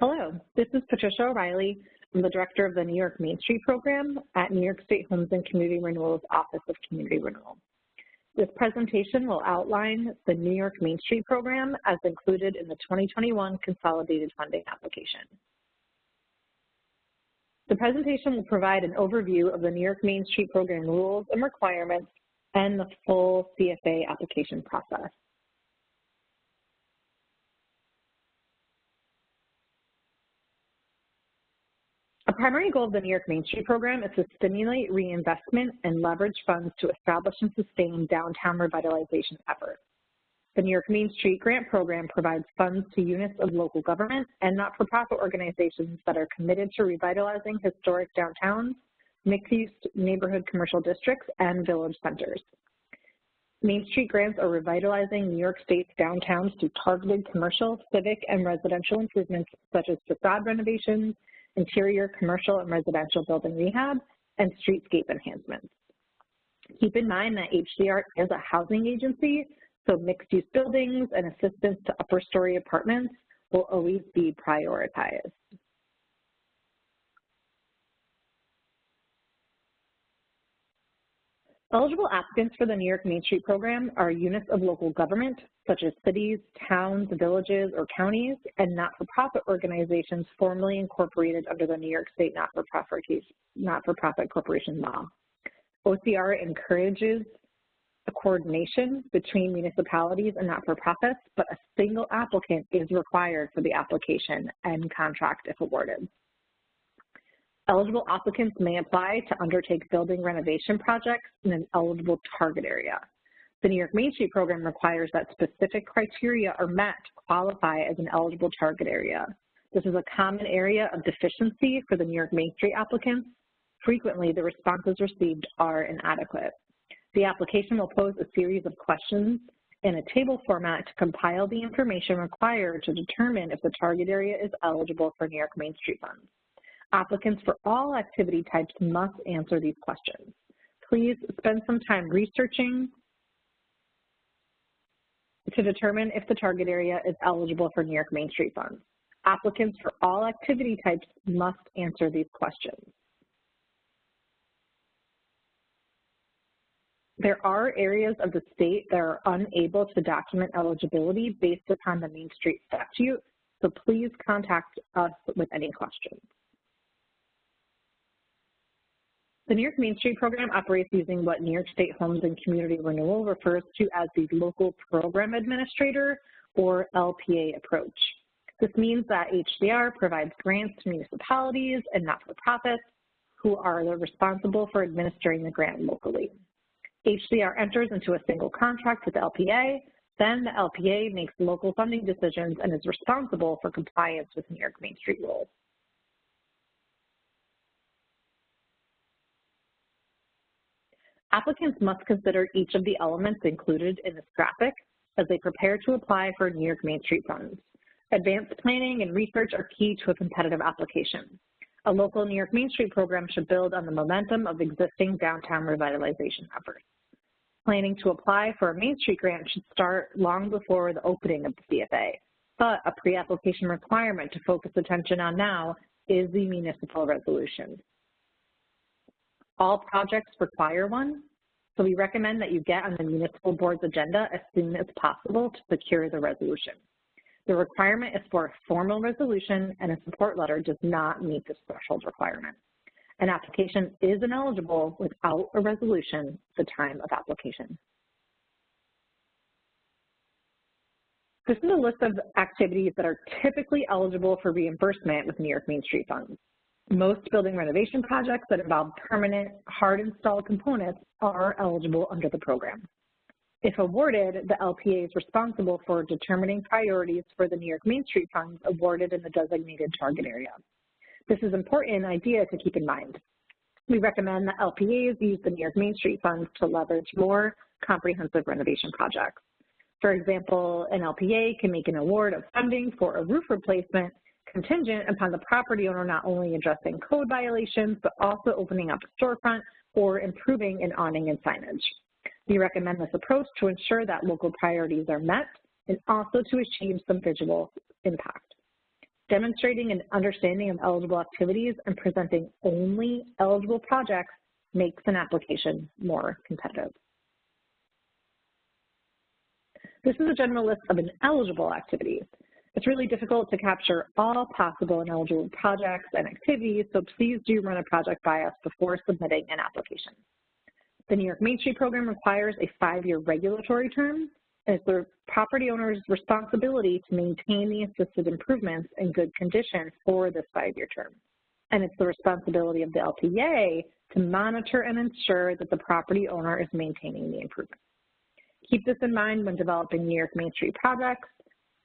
Hello, this is Patricia O'Reilly. I'm the director of the New York Main Street program at New York State Homes and Community Renewal's Office of Community Renewal. This presentation will outline the New York Main Street program as included in the 2021 Consolidated Funding Application. The presentation will provide an overview of the New York Main Street program rules and requirements and the full CFA application process. A primary goal of the New York Main Street program is to stimulate reinvestment and leverage funds to establish and sustain downtown revitalization efforts. The New York Main Street Grant Program provides funds to units of local government and not-for-profit organizations that are committed to revitalizing historic downtowns, mixed-use neighborhood commercial districts, and village centers. Main Street grants are revitalizing New York State's downtowns through targeted commercial, civic, and residential improvements such as facade renovations, interior commercial and residential building rehab, and streetscape enhancements. Keep in mind that HDR is a housing agency, so mixed-use buildings and assistance to upper-story apartments will always be prioritized. Eligible applicants for the New York Main Street program are units of local government, such as cities, towns, villages, or counties, and not-for-profit organizations formally incorporated under the New York State Not-for-Profit Corporation Law. OCR encourages a coordination between municipalities and not-for-profits, but a single applicant is required for the application and contract if awarded. Eligible applicants may apply to undertake building renovation projects in an eligible target area. The New York Main Street program requires that specific criteria are met to qualify as an eligible target area. This is a common area of deficiency for the New York Main Street applicants. Frequently, the responses received are inadequate. The application will pose a series of questions in a table format to compile the information required to determine if the target area is eligible for New York Main Street funds. Applicants for all activity types must answer these questions. Please spend some time researching to determine if the target area is eligible for New York Main Street funds. Applicants for all activity types must answer these questions. There are areas of the state that are unable to document eligibility based upon the Main Street statute, so please contact us with any questions. The New York Main Street program operates using what New York State Homes and Community Renewal refers to as the Local Program Administrator, or LPA approach. This means that HDR provides grants to municipalities and not-for-profits who are responsible for administering the grant locally. HDR enters into a single contract with the LPA, then the LPA makes local funding decisions and is responsible for compliance with New York Main Street rules. Applicants must consider each of the elements included in this graphic as they prepare to apply for New York Main Street funds. Advanced planning and research are key to a competitive application. A local New York Main Street program should build on the momentum of existing downtown revitalization efforts. Planning to apply for a Main Street grant should start long before the opening of the CFA, but a pre-application requirement to focus attention on now is the municipal resolution. All projects require one, so we recommend that you get on the municipal board's agenda as soon as possible to secure the resolution. The requirement is for a formal resolution, and a support letter does not meet this threshold requirement. An application is ineligible without a resolution at the time of application. This is a list of activities that are typically eligible for reimbursement with New York Main Street funds. Most building renovation projects that involve permanent, hard-installed components are eligible under the program. If awarded, the LPA is responsible for determining priorities for the New York Main Street funds awarded in the designated target area. This is an important idea to keep in mind. We recommend that LPAs use the New York Main Street funds to leverage more comprehensive renovation projects. For example, an LPA can make an award of funding for a roof replacement contingent upon the property owner not only addressing code violations, but also opening up a storefront or improving an awning and signage. We recommend this approach to ensure that local priorities are met and also to achieve some visual impact. Demonstrating an understanding of eligible activities and presenting only eligible projects makes an application more competitive. This is a general list of ineligible activities. It's really difficult to capture all possible ineligible projects and activities, so please do run a project by us before submitting an application. The New York Main Street program requires a 5-year regulatory term, and it's the property owner's responsibility to maintain the assisted improvements in good condition for this 5-year term. And it's the responsibility of the LPA to monitor and ensure that the property owner is maintaining the improvements. Keep this in mind when developing New York Main Street projects.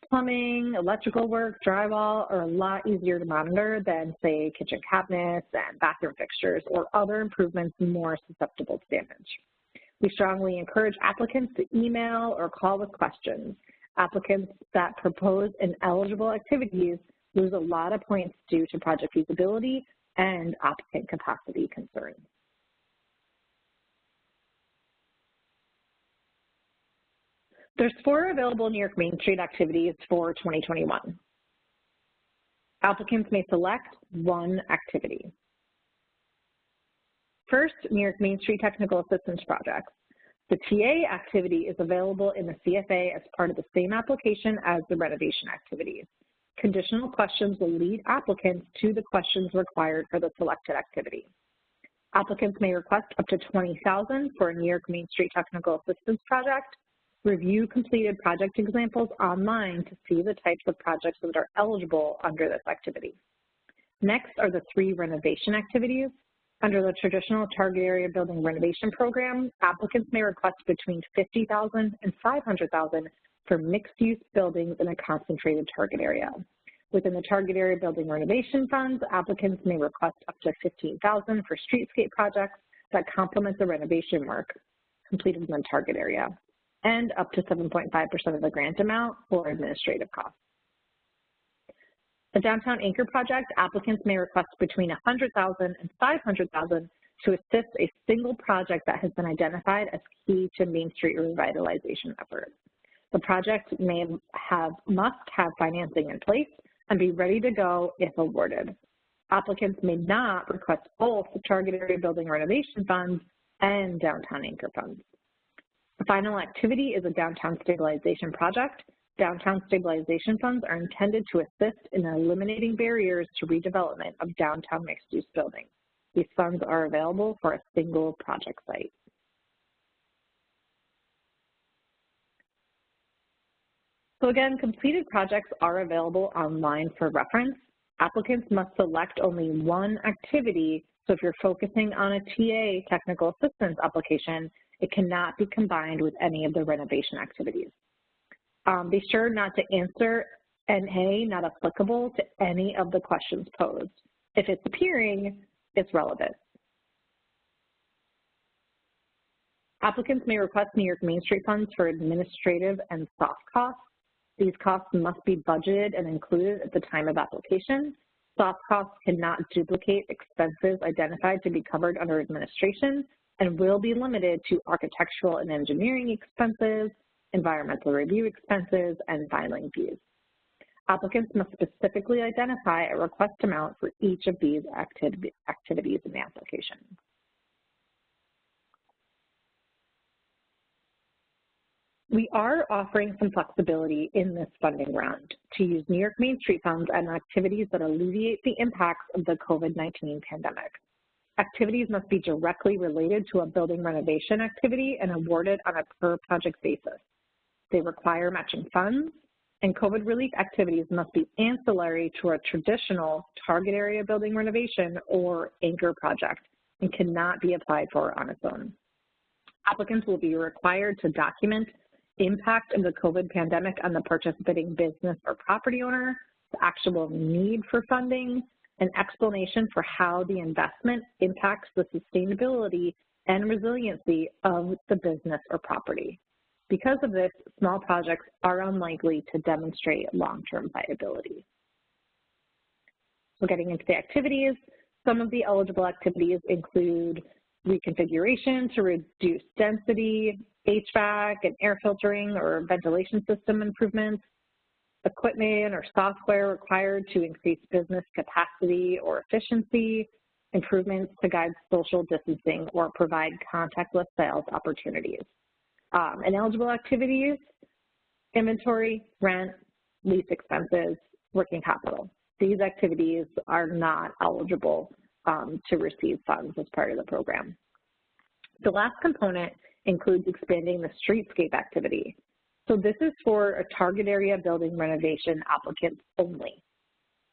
Plumbing, electrical work, drywall are a lot easier to monitor than, say, kitchen cabinets and bathroom fixtures or other improvements more susceptible to damage. We strongly encourage applicants to email or call with questions. Applicants that propose ineligible activities lose a lot of points due to project feasibility and applicant capacity concerns. There's 4 available New York Main Street activities for 2021. Applicants may select one activity. First, New York Main Street Technical Assistance Projects. The TA activity is available in the CFA as part of the same application as the renovation activities. Conditional questions will lead applicants to the questions required for the selected activity. Applicants may request up to $20,000 for a New York Main Street Technical Assistance Project. Review completed project examples online to see the types of projects that are eligible under this activity. Next are the 3 renovation activities. Under the traditional target area building renovation program, applicants may request between $50,000 and $500,000 for mixed-use buildings in a concentrated target area. Within the target area building renovation funds, applicants may request up to $15,000 for streetscape projects that complement the renovation work completed in the target area, and up to 7.5% of the grant amount for administrative costs. A downtown anchor project, applicants may request between $100,000 and $500,000 to assist a single project that has been identified as key to Main Street revitalization efforts. The project must have financing in place and be ready to go if awarded. Applicants may not request both the target area building renovation funds and downtown anchor funds. The final activity is a downtown stabilization project. Downtown stabilization funds are intended to assist in eliminating barriers to redevelopment of downtown mixed-use buildings. These funds are available for a single project site. So again, completed projects are available online for reference. Applicants must select only one activity, so if you're focusing on a TA technical assistance application, it cannot be combined with any of the renovation activities. Be sure not to answer NA not applicable to any of the questions posed. If it's appearing, it's relevant. Applicants may request New York Main Street funds for administrative and soft costs. These costs must be budgeted and included at the time of application. Soft costs cannot duplicate expenses identified to be covered under administration and will be limited to architectural and engineering expenses, environmental review expenses, and filing fees. Applicants must specifically identify a request amount for each of these activities in the application. We are offering some flexibility in this funding round to use New York Main Street funds and activities that alleviate the impacts of the COVID-19 pandemic. Activities must be directly related to a building renovation activity and awarded on a per-project basis. They require matching funds, and COVID relief activities must be ancillary to a traditional target area building renovation or anchor project and cannot be applied for on its own. Applicants will be required to document impact of the COVID pandemic on the participating business or property owner, the actual need for funding, an explanation for how the investment impacts the sustainability and resiliency of the business or property. Because of this, small projects are unlikely to demonstrate long-term viability. So getting into the activities, some of the eligible activities include reconfiguration to reduce density, HVAC and air filtering or ventilation system improvements, equipment or software required to increase business capacity or efficiency, improvements to guide social distancing, or provide contactless sales opportunities. Ineligible activities, inventory, rent, lease expenses, working capital. These activities are not eligible to receive funds as part of the program. The last component includes expanding the streetscape activity. So this is for a target area building renovation applicants only.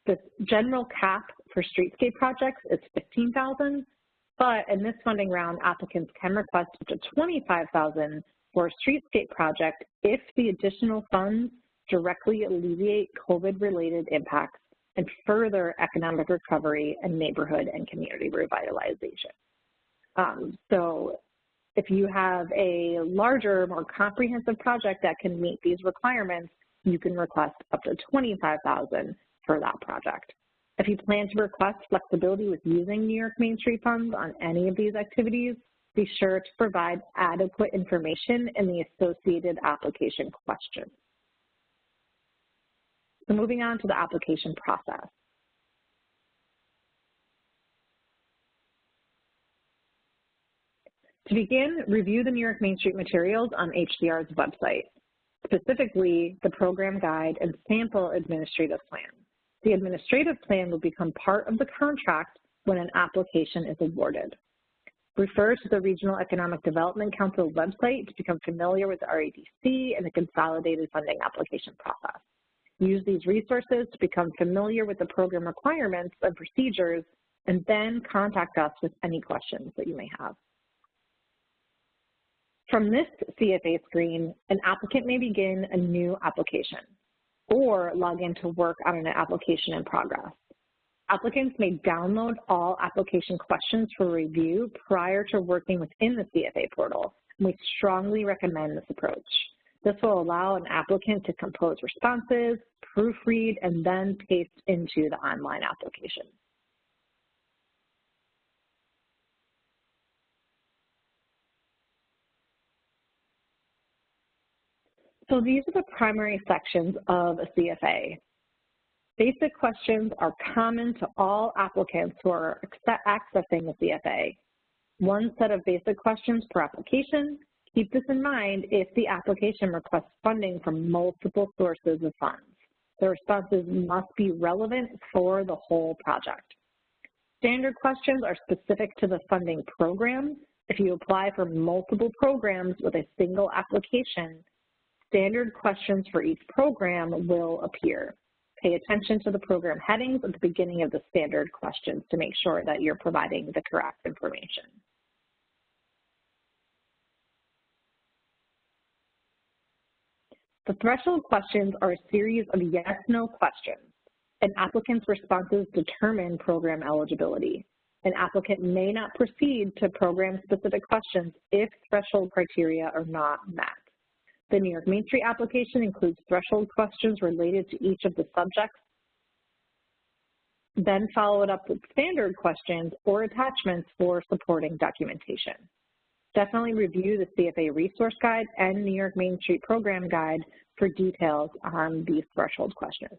The general cap for streetscape projects is $15,000, but in this funding round, applicants can request up to $25,000 for a streetscape project if the additional funds directly alleviate COVID-related impacts and further economic recovery and neighborhood and community revitalization. So if you have a larger, more comprehensive project that can meet these requirements, you can request up to $25,000 for that project. If you plan to request flexibility with using New York Main Street funds on any of these activities, be sure to provide adequate information in the associated application questions. So moving on to the application process. To begin, review the New York Main Street materials on HCR's website, specifically the program guide and sample administrative plan. The administrative plan will become part of the contract when an application is awarded. Refer to the Regional Economic Development Council website to become familiar with the REDC and the consolidated funding application process. Use these resources to become familiar with the program requirements and procedures, and then contact us with any questions that you may have. From this CFA screen, an applicant may begin a new application or log in to work on an application in progress. Applicants may download all application questions for review prior to working within the CFA portal, and we strongly recommend this approach. This will allow an applicant to compose responses, proofread, and then paste into the online application. So these are the primary sections of a CFA. Basic questions are common to all applicants who are accessing the CFA. One set of basic questions per application. Keep this in mind if the application requests funding from multiple sources of funds. The responses must be relevant for the whole project. Standard questions are specific to the funding program. If you apply for multiple programs with a single application, standard questions for each program will appear. Pay attention to the program headings at the beginning of the standard questions to make sure that you're providing the correct information. The threshold questions are a series of yes/no questions. An applicant's responses determine program eligibility. An applicant may not proceed to program-specific questions if threshold criteria are not met. The New York Main Street application includes threshold questions related to each of the subjects, then followed up with standard questions or attachments for supporting documentation. Definitely review the CFA resource guide and New York Main Street program guide for details on these threshold questions.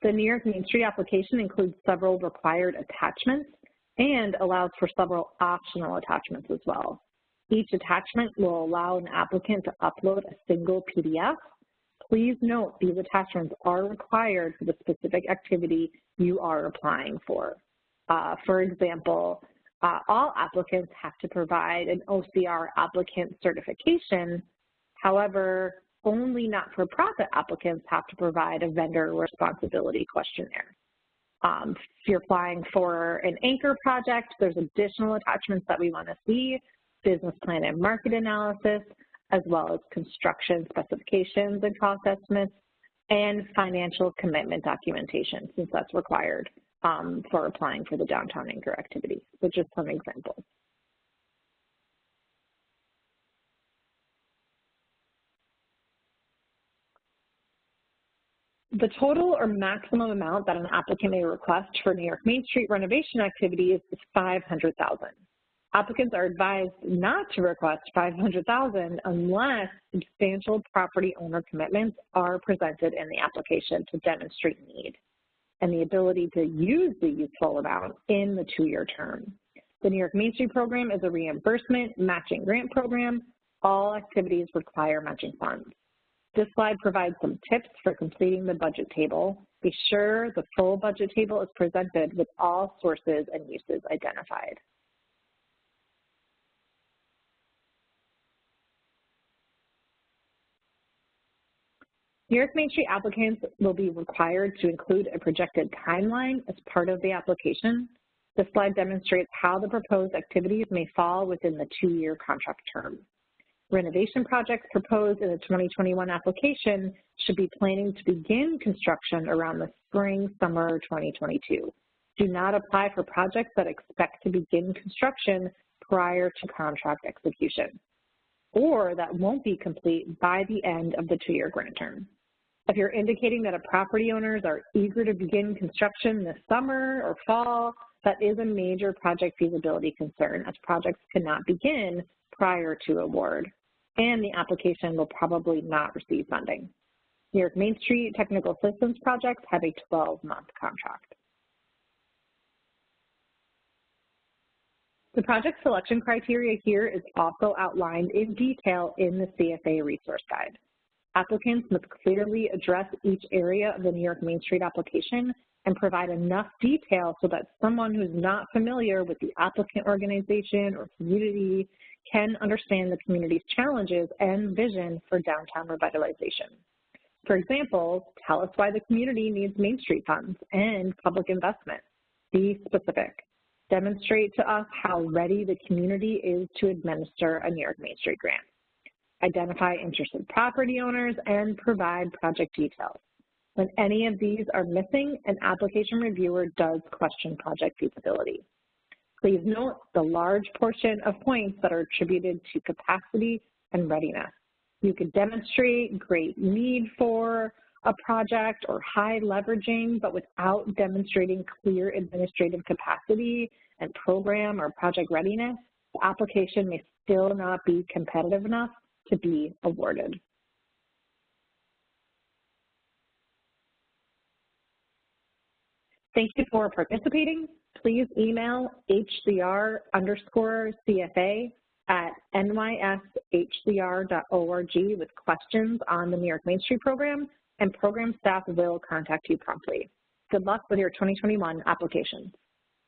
The New York Main Street application includes several required attachments and allows for several optional attachments as well. Each attachment will allow an applicant to upload a single PDF. Please note these attachments are required for the specific activity you are applying for. For example, all applicants have to provide an OCR applicant certification. However, only not-for-profit applicants have to provide a vendor responsibility questionnaire. If you're applying for an anchor project, there's additional attachments that we want to see: business plan and market analysis, as well as construction specifications and cost estimates, and financial commitment documentation, since that's required for applying for the downtown anchor activity, which is some examples. The total or maximum amount that an applicant may request for New York Main Street renovation activities is $500,000. Applicants are advised not to request $500,000 unless substantial property owner commitments are presented in the application to demonstrate need and the ability to use the useful amount in the 2-year term. The New York Main Street program is a reimbursement matching grant program. All activities require matching funds. This slide provides some tips for completing the budget table. Be sure the full budget table is presented with all sources and uses identified. New York Main Street applicants will be required to include a projected timeline as part of the application. This slide demonstrates how the proposed activities may fall within the 2-year contract term. Renovation projects proposed in the 2021 application should be planning to begin construction around the spring/summer 2022. Do not apply for projects that expect to begin construction prior to contract execution, or that won't be complete by the end of the 2-year grant term. If you're indicating that property owners are eager to begin construction this summer or fall, that is a major project feasibility concern, as projects cannot begin prior to award, and the application will probably not receive funding. New York Main Street technical assistance projects have a 12-month contract. The project selection criteria here is also outlined in detail in the CFA resource guide. Applicants must clearly address each area of the New York Main Street application and provide enough detail so that someone who's not familiar with the applicant organization or community can understand the community's challenges and vision for downtown revitalization. For example, tell us why the community needs Main Street funds and public investment. Be specific. Demonstrate to us how ready the community is to administer a New York Main Street grant. Identify interested property owners and provide project details. When any of these are missing, an application reviewer does question project feasibility. Please note the large portion of points that are attributed to capacity and readiness. You could demonstrate great need for a project or high leveraging, but without demonstrating clear administrative capacity and program or project readiness, the application may still not be competitive enough to be awarded. Thank you for participating. Please email hcr_CFA@nyshcr.org with questions on the New York Main Street program, and program staff will contact you promptly. Good luck with your 2021 applications.